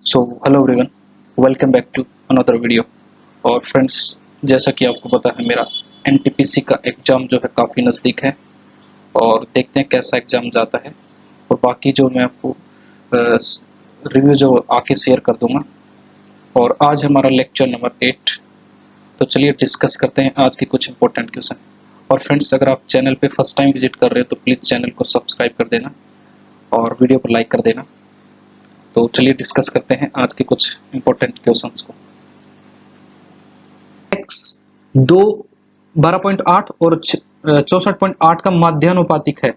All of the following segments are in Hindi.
So hello everyone, welcome back to another video. और फ्रेंड्स, जैसा कि आपको पता है मेरा एनटीपीसी का एग्ज़ाम जो है काफ़ी नज़दीक है और देखते हैं कैसा एग्ज़ाम जाता है। और बाकी जो मैं आपको रिव्यू जो आके शेयर कर दूंगा। और आज हमारा लेक्चर नंबर 8। तो चलिए डिस्कस करते हैं आज के कुछ इंपॉर्टेंट क्वेश्चन। और फ्रेंड्स, अगर आप चैनल पे फर्स्ट टाइम विजिट कर रहे हो तो प्लीज़ चैनल को सब्सक्राइब कर देना और वीडियो को लाइक कर देना। तो चलिए डिस्कस करते हैं आज के कुछ इंपॉर्टेंट क्वेश्चंस को। x 12.8 और 64.8 का माध्यानुपातिक है।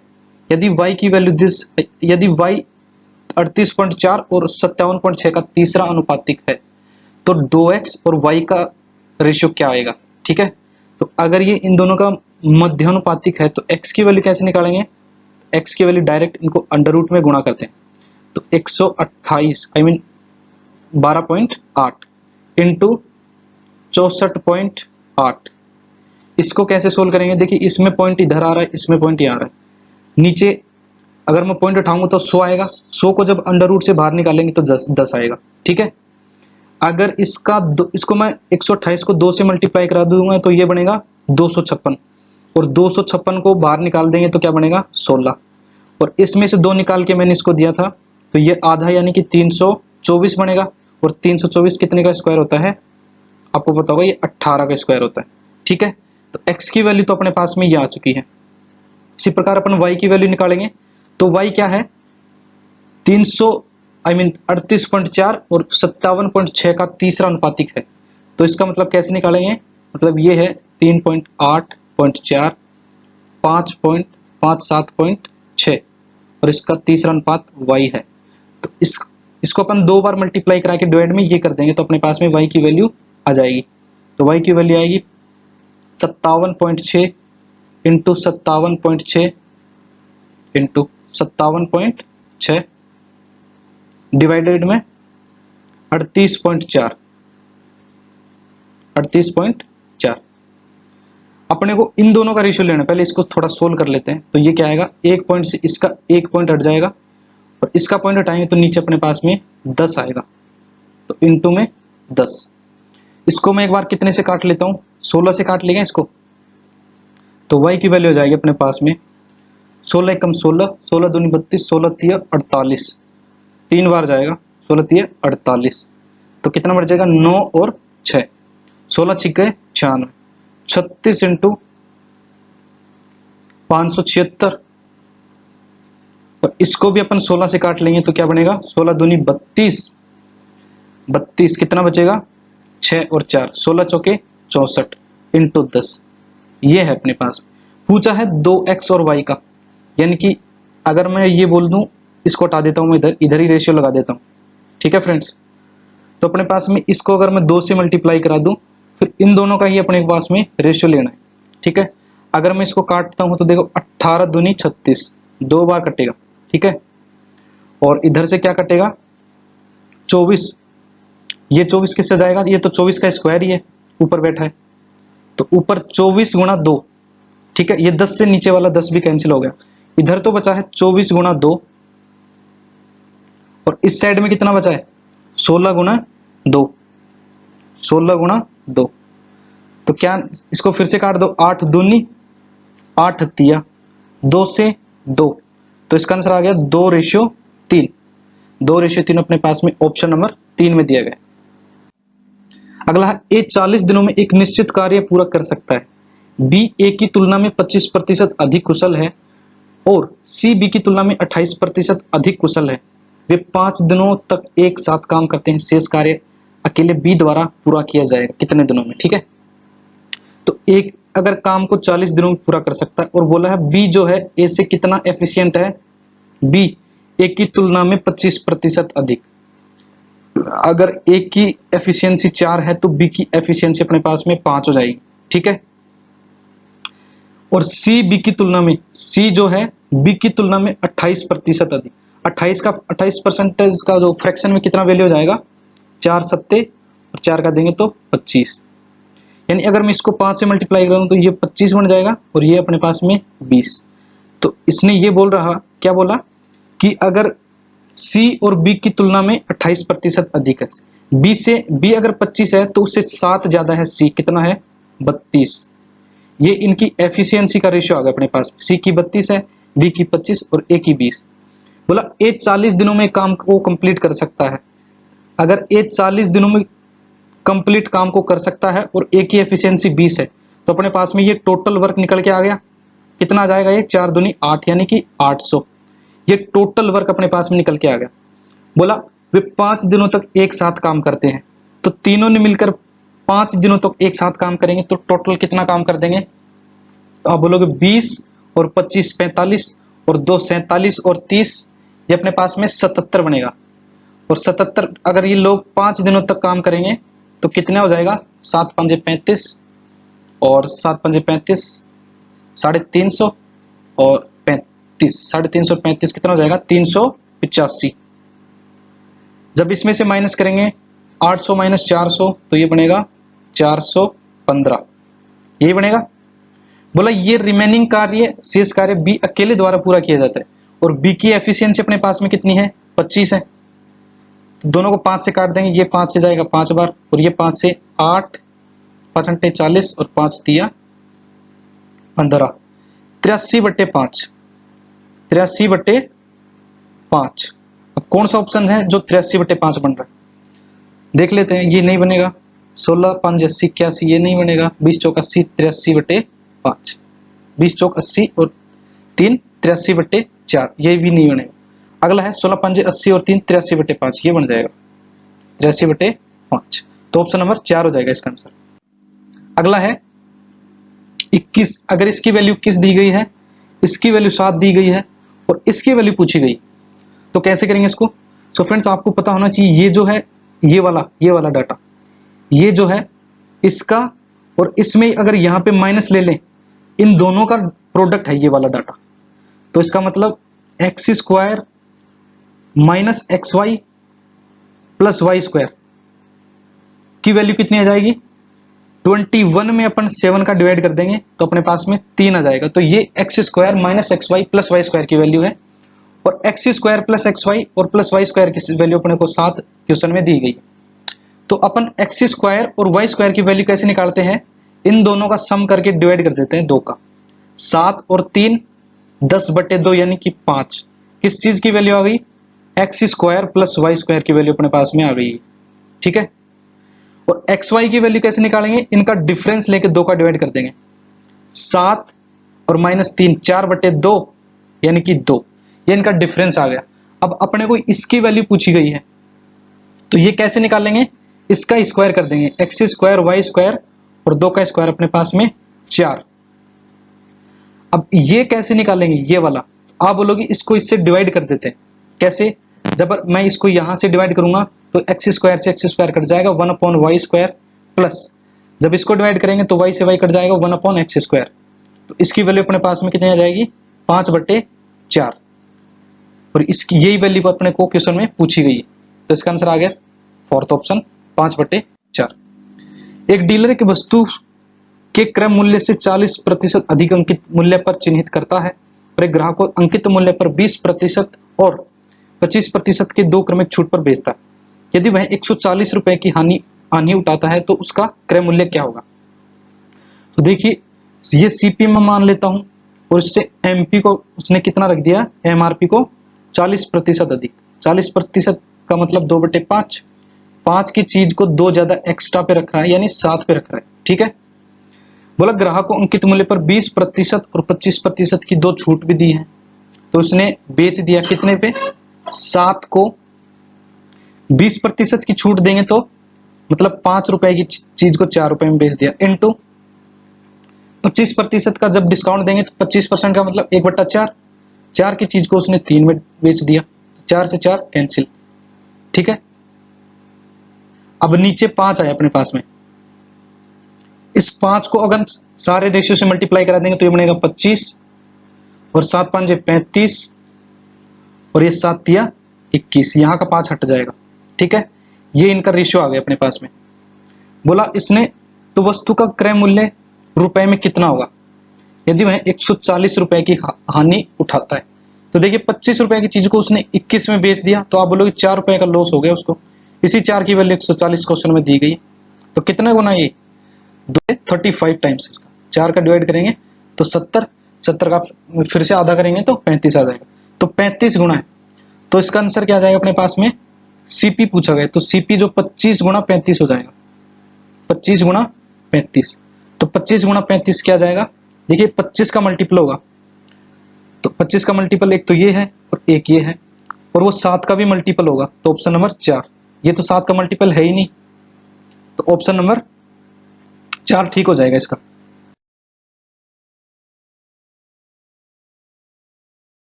यदि y की वैल्यू यदि y 38.4 और 57.6 का तीसरा अनुपातिक है तो 2x और y का रेशियो क्या आएगा। ठीक है, तो अगर ये इन दोनों का मध्यानुपातिक है तो x की वैल्यू कैसे निकालेंगे। x की वैल्यू डायरेक्ट इनको अंडर रूट में गुणा करते हैं तो 128 12.8 इंटू 64.8। इसको कैसे सोल्व करेंगे। देखिए, इसमें पॉइंट इधर आ रहा है, इसमें पॉइंट यहाँ आ रहा है। नीचे अगर मैं पॉइंट उठाऊंगा तो 100 आएगा। 100 को जब अंडर रूट से बाहर निकालेंगे तो 10 आएगा। ठीक है, अगर इसको मैं 128 को 2 से मल्टीप्लाई करा दूंगा तो ये बनेगा 256 और 256 को बाहर निकाल देंगे तो क्या बनेगा 16। और इसमें से 2 निकाल के मैंने इसको दिया था तो ये आधा यानी कि 324 बनेगा। और 324 कितने का स्क्वायर होता है आपको पता होगा, ये 18 का स्क्वायर होता है। ठीक है, तो x की वैल्यू तो अपने पास में ये आ चुकी है। इसी प्रकार अपन y की वैल्यू निकालेंगे तो y क्या है 38.4 और 57.6 का तीसरा अनुपातिक है। तो इसका मतलब कैसे निकालेंगे, मतलब ये है 3.8.4 5.57.6 और इसका तीसरा अनुपात y है। तो इसको अपन 2 बार मल्टीप्लाई करा के डिवाइड में ये कर देंगे तो अपने पास में y की वैल्यू आ जाएगी। तो y की वैल्यू आएगी 57.6 इंटू 57.6 इंटू 57.6 डिवाइडेड में 38.4 अपने को इन दोनों का रेशियो लेना। पहले इसको थोड़ा सोल्व कर लेते हैं। तो ये क्या आएगा, एक पॉइंट से इसका एक पॉइंट हट जाएगा और इसका पॉइंट हटाएंगे तो नीचे अपने पास में 10 आएगा। तो इंटू में 10। इसको मैं एक बार कितने से काट लेता हूं, 16 से काट लेंगे इसको तो y की वैल्यू हो जाएगी अपने पास में 16 एकम 16, 16 दूनी 32, 16 तिया 48, 3 बार जाएगा 16 तिया 48। तो कितना बढ़ जाएगा 9 और 6, 16 छिक्के 96, 36 इंटू 576। और इसको भी अपन 16 से काट लेंगे तो क्या बनेगा 16 दूनी 32, 32 कितना बचेगा 6 और 4, 16 चौके 64 इंटू 10। ये है अपने पास। पूछा है 2x और y का, यानी कि अगर मैं ये बोल दूं, इसको हटा देता हूं मैं, इधर ही रेशियो लगा देता हूं। ठीक है फ्रेंड्स, तो अपने पास में इसको अगर मैं 2 से मल्टीप्लाई करा दूं फिर इन दोनों का ही अपने पास में रेशियो लेना है। ठीक है, अगर मैं इसको काटता हूं तो देखो 18 दूनी 36, 2 बार कटेगा। ठीक है, और इधर से क्या कटेगा 24, ये 24 किससे जाएगा, ये तो 24 का स्क्वायर ही है, ऊपर बैठा है तो ऊपर 24 गुणा 2। ठीक है, ये 10 से नीचे वाला 10 भी कैंसिल हो गया। इधर तो बचा है 24 गुणा 2 और इस साइड में कितना बचा है 16 गुणा 2, 16 गुणा 2। तो क्या इसको फिर से काट दो, 8 दूनी 8 तिया 2 से 2, तो इसका आंसर आ गया 2:3। 2:3 अपने पास में ऑप्शन नंबर 3 में दिया गया। अगला है ए 40 दिनों में एक निश्चित कार्य पूरा कर सकता है। बी ए की तुलना में 25% अधिक कुशल है और सी बी की तुलना में 28% अधिक कुशल है। वे 5 दिनों तक एक साथ काम करते हैं। शेष कार्य अकेले बी द्वारा पूरा किया जाएगा कितने दिनों में। ठीक है, तो एक अगर काम को 40 दिनों में पूरा कर सकता है और बोला है बी जो है ए से कितना एफिशिएंट है, बी ए की तुलना में 25% अधिक। अगर ए की एफिशिएंसी 4 है तो बी की एफिशिएंसी अपने पास में 5 हो जाएगी। ठीक है, और सी बी की तुलना में, सी जो है बी की तुलना में 28% अधिक। 28% का जो फ्रैक्शन में कितना वैल्यू हो जाएगा 4 सत्ते और 4 का देंगे तो 25, यानी अगर मैं इसको 5 से मल्टीप्लाई करूं तो ये 25 बन जाएगा और ये अपने पास में 20। तो इसने ये बोल रहा, क्या बोला कि अगर सी और बी की तुलना में 28% अधिक है। बी अगर 25 है तो उससे 7 ज्यादा है सी, कितना है 32। ये इनकी एफिशिएंसी का रेशियो आ गया अपने पास, सी की 32 है, बी की 25 और ए की 20। बोला ए 40 दिनों में काम को कंप्लीट कर सकता है। अगर ए 40 दिनों में कंप्लीट काम को कर सकता है और ए की एफिशिएंसी 20 है, तो अपने पास में ये टोटल वर्क निकल के आ गया, कितना आ जाएगा ये 4 दूनी 8 यानी कि 800। ये टोटल वर्क अपने पास में निकल के आ गया। बोला वे 5 दिनों तक एक साथ काम करते हैं, तो तीनों ने मिलकर 5 दिनों तक एक साथ काम करेंगे तो टोटल कितना काम कर देंगे। तो आप बोलोगे 20 और 25 45 और 2 47 और 30, ये अपने पास में 77 बनेगा। और 77 अगर ये लोग 5 दिनों तक काम करेंगे तो कितना हो जाएगा, 7 पंजे 35 और 7 पंजे 35, 350 और 35, 350 और 35 कितना हो जाएगा 385। जब इसमें से माइनस करेंगे 800 माइनस 400 तो ये बनेगा 415, यही बनेगा। बोला ये रिमेनिंग कार्य शेष कार्य बी अकेले द्वारा पूरा किया जाता है और बी की एफिशिएंसी अपने पास में कितनी है 25 है। तो दोनों को 5 से काट देंगे, ये 5 से जाएगा 5 बार और ये 5 से 8, 5 अंटे 40 और 5 तिया 15, 83/5, 83/5। अब कौन सा ऑप्शन है जो 83/5 बन रहा है, देख लेते हैं। ये नहीं बनेगा, 16 5 80 81, ये नहीं बनेगा, 20 चौक 80 83/5, 20 चौक 80 और 3 83/4, ये भी नहीं बनेगा। अगला है 16 5 80 और 3 83/5, ये बन जाएगा 83/5। तो ऑप्शन नंबर 4 हो जाएगा इसका आंसर। अगला है 21। अगर इसकी वैल्यू 21 दी गई है, इसकी वैल्यू 7 दी गई है और इसकी वैल्यू पूछी गई, तो कैसे करेंगे इसको। सो फ्रेंड्स आपको पता होना चाहिए, ये जो है ये वाला डाटा, ये जो है इसका और इसमें अगर यहां पे माइनस ले लें, इन दोनों का प्रोडक्ट है ये वाला डाटा, तो इसका मतलब x square minus x y plus y square की वैल्यू कितनी आ जाएगी 21 में अपन 7 का डिवाइड कर देंगे तो अपने पास में 3 आ जाएगा। तो ये x square minus x y plus y square की वैल्यू है और x square plus x y और प्लस वाई स्क्वायर की वैल्यू अपने को 7 क्वेश्चन में दी गई। तो अपन एक्स स्क्वायर और वाई स्क्वायर की वैल्यू कैसे निकालते हैं, इन दोनों का सम करके डिवाइड कर देते हैं 2 का। 7 और 3 10/2 यानी कि 5। किस चीज की वैल्यू आ गई, x square plus y square की वैल्यू अपने पास में आ गई। ठीक है, और एक्स वाई की वैल्यू कैसे निकालेंगे, इनका डिफरेंस लेके 2 का डिवाइड कर देंगे। 7 और माइनस 3 4/2 यानी कि 2, ये इनका डिफरेंस आ गया। अब अपने को इसकी वैल्यू पूछी गई है तो ये कैसे निकालेंगे, इसका स्क्वायर कर देंगे, एक्स स्क्वायर वाई स्क्वायर और 2 का स्क्वायर अपने पास में 4। अब ये कैसे निकालेंगे, ये वाला आप बोलोगे इसको इससे डिवाइड कर देते हैं। कैसे, जब मैं इसको यहां से डिवाइड करूंगा तो एक्स स्क्वायर से एक्स स्क्वायर कट जाएगा 1/y स्क्वायर प्लस, जब इसको डिवाइड करेंगे तो y से y कट जाएगा 1/x स्क्वायर। तो इसकी वैल्यू अपने पास में कितनी आ जाएगी 5/4 और इसकी यही वैल्यू अपने को क्वेश्चन में पूछी गई है। तो इसका आंसर आ गया फोर्थ ऑप्शन 5/4। एक डीलर की वस्तु के क्रय मूल्य से 40% अधिक अंकित मूल्य पर चिन्हित करता है और एक ग्राहक को अंकित मूल्य पर 20% और 25% के 2 क्रमिक छूट पर बेचता है। यदि वह 140 रुपए की हानि उठाता है तो उसका क्रय मूल्य क्या होगा। तो देखिए ये सीपी में मान लेता हूं और इससे एमपी को उसने कितना रख दिया, एमआरपी को 40% अधिक। 40% का मतलब 2/5, 5 की चीज को 2 ज्यादा एक्स्ट्रा पे रख रहा है यानी 7 पे रख रहा है। ठीक है, बोला ग्राहक को अंकित मूल्य पर 20% और 25% की 2 छूट भी दी है, तो उसने बेच दिया कितने पे, 7 को। 20% की छूट देंगे तो मतलब 5 रुपए की चीज को 4 रुपए में बेच दिया, इनटू 25% का जब डिस्काउंट देंगे तो 25% का मतलब 1/4, 4 की चीज को उसने 3 में बेच दिया, 4 से 4 कैंसिल। ठीक है, अब नीचे 5 आया अपने पास में, इस 5 को अगर सारे रेशियो से मल्टीप्लाई करा देंगे तो ये बनेगा 25 और 7 5 35 और ये 7 तिया 21, यहां का 5 हट जाएगा। ठीक है, ये इनका रेशियो आ गया अपने पास में। बोला इसने तो वस्तु का क्रय मूल्य रुपए में कितना होगा यदि वह 140 रुपए की हानि उठाता है। तो देखिए 25 रुपए की चीज को उसने 21 में बेच दिया, तो आप बोलोगे 4 रुपए का लॉस हो गया उसको। इसी 4 की वैल्यू 140 क्वेश्चन में दी गई है। तो कितना गुना ये 35 टाइम्स इसका। 4 का डिवाइड करेंगे तो 70, 70 का फिर से आधा करेंगे तो 35 आ जाएगा। तो 35 गुना है। तो इसका आंसर क्या आ जाएगा अपने पास में, सीपी पूछा गया, तो सीपी जो 25 गुना 35 हो जाएगा। 25 गुना 35, तो 25 गुना 35 क्या जाएगा, देखिए 25 का मल्टीपल होगा, तो 25 का मल्टीपल एक तो ये है और एक ये है, और वो 7 का भी मल्टीपल होगा, तो ऑप्शन नंबर 4। ये तो 7 का मल्टीपल है ही नहीं, तो ऑप्शन नंबर 4 ठीक हो जाएगा इसका।